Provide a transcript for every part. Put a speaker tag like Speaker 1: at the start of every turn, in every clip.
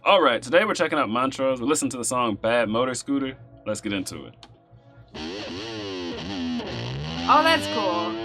Speaker 1: All right, today we're checking out Montrose. We're listening to the song Bad Motor Scooter. Let's get into it.
Speaker 2: Oh, that's cool.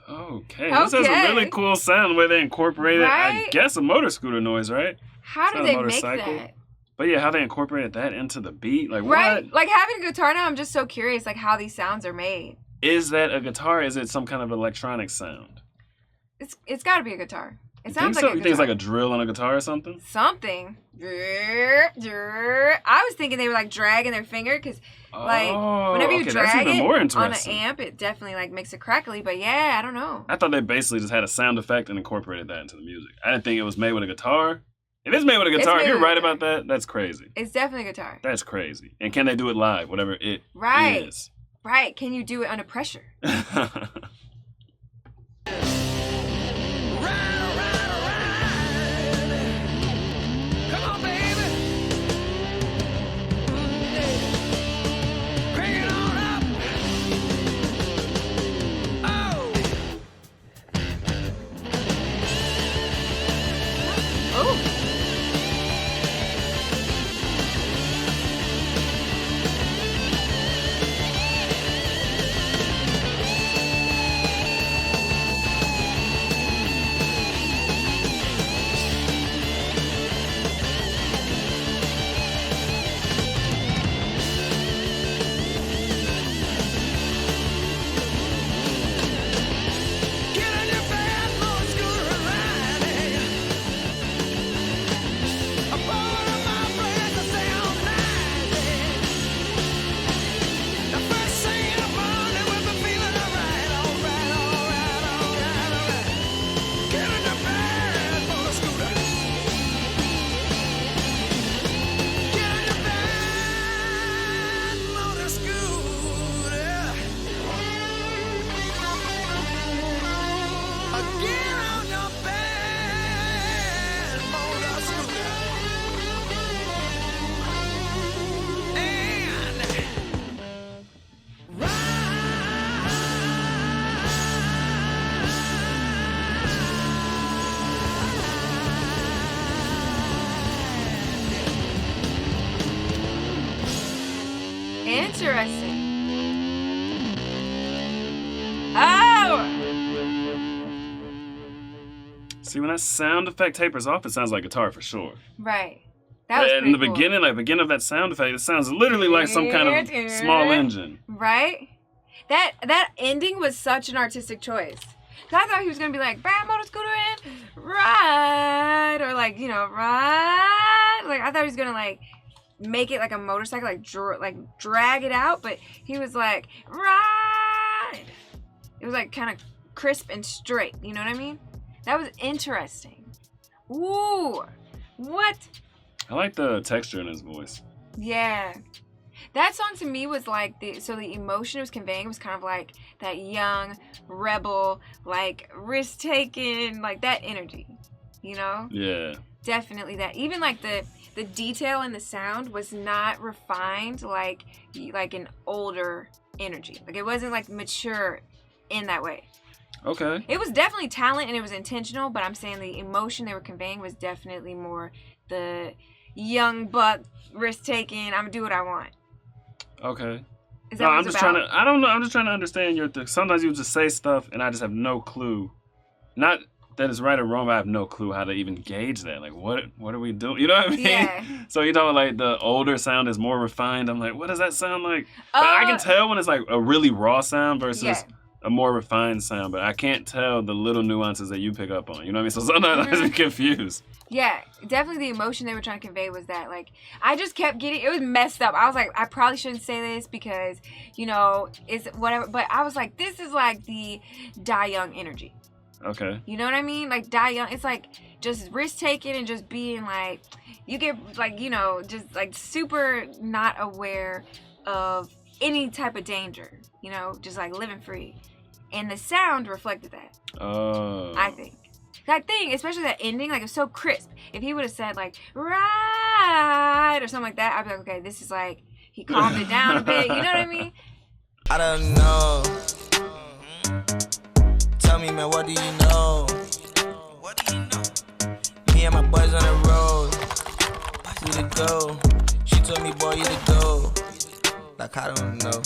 Speaker 1: Okay, this has a really cool sound where they incorporated, I guess, a motor scooter noise, right?
Speaker 2: How did they make that?
Speaker 1: But yeah, how they incorporated that into the beat, like
Speaker 2: right?
Speaker 1: What?
Speaker 2: Like having a guitar now, I'm just so curious, like how these sounds are made.
Speaker 1: Is that a guitar? Is it some kind of electronic sound?
Speaker 2: It's got to be a guitar. It sounds like
Speaker 1: so?
Speaker 2: a guitar.
Speaker 1: You think it's like a drill on a guitar or something?
Speaker 2: Something. I was thinking they were like dragging their finger because, like, whenever you drag it on an amp, it definitely like makes it crackly. But yeah, I don't know.
Speaker 1: I thought they basically just had a sound effect and incorporated that into the music. I didn't think it was made with a guitar. If it's made with a guitar, if you're right about that, that's crazy.
Speaker 2: It's definitely a guitar.
Speaker 1: That's crazy. And can they do it live, whatever it is?
Speaker 2: Right. Can you do it under pressure? Interesting. Oh!
Speaker 1: See, when that sound effect tapers off, it sounds like guitar for sure.
Speaker 2: Right. That was
Speaker 1: in the beginning, like beginning of that sound effect, it sounds literally like some kind of small engine.
Speaker 2: Right? That ending was such an artistic choice. I thought he was gonna be like, bad motor scooter in, ride, or like, you know, ride. Like I thought he was gonna like make it like a motorcycle, like drag it out, but he was like, ride. It was like kind of crisp and straight. You know what I mean? That was interesting. Ooh, what?
Speaker 1: I like the texture in his voice.
Speaker 2: Yeah. That song to me was like the emotion it was conveying was kind of like that young rebel, like risk taking, like that energy, you know?
Speaker 1: Yeah.
Speaker 2: Definitely that. Even like the detail in the sound was not refined like an older energy. Like it wasn't like mature in that way.
Speaker 1: Okay.
Speaker 2: It was definitely talent and it was intentional, but I'm saying the emotion they were conveying was definitely more the young buck risk taking. I'm gonna do what I want.
Speaker 1: Okay.
Speaker 2: Is that what
Speaker 1: I'm
Speaker 2: it's
Speaker 1: just
Speaker 2: about?
Speaker 1: trying to. I don't know. I'm just trying to understand your. Sometimes you just say stuff and I just have no clue. Not that it's right or wrong, but I have no clue how to even gauge that. Like, what are we doing? You know what I mean?
Speaker 2: Yeah.
Speaker 1: So you're talking like the older sound is more refined. I'm like, what does that sound like? But I can tell when it's like a really raw sound versus a more refined sound. But I can't tell the little nuances that you pick up on. You know what I mean? So sometimes I just get confused.
Speaker 2: Yeah, definitely the emotion they were trying to convey was that, like, I just kept getting, it was messed up. I was like, I probably shouldn't say this because, you know, it's whatever. But I was like, this is like the Die Young energy.
Speaker 1: Okay.
Speaker 2: You know what I mean? Like, Die Young, it's like just risk taking and just being like, you get, like, you know, just like super not aware of any type of danger, you know, just like living free. And the sound reflected that.
Speaker 1: Oh.
Speaker 2: I think. That thing, especially that ending, like, it was so crisp. If he would have said, like, ride or something like that, I'd be like, okay, this is like, he calmed it down a bit. You know what I mean?
Speaker 3: I don't know. Tell me, man, what do you know? What do you know? Me and my boys on the road. You to go. She told me, boy, you to go. Like, I don't know.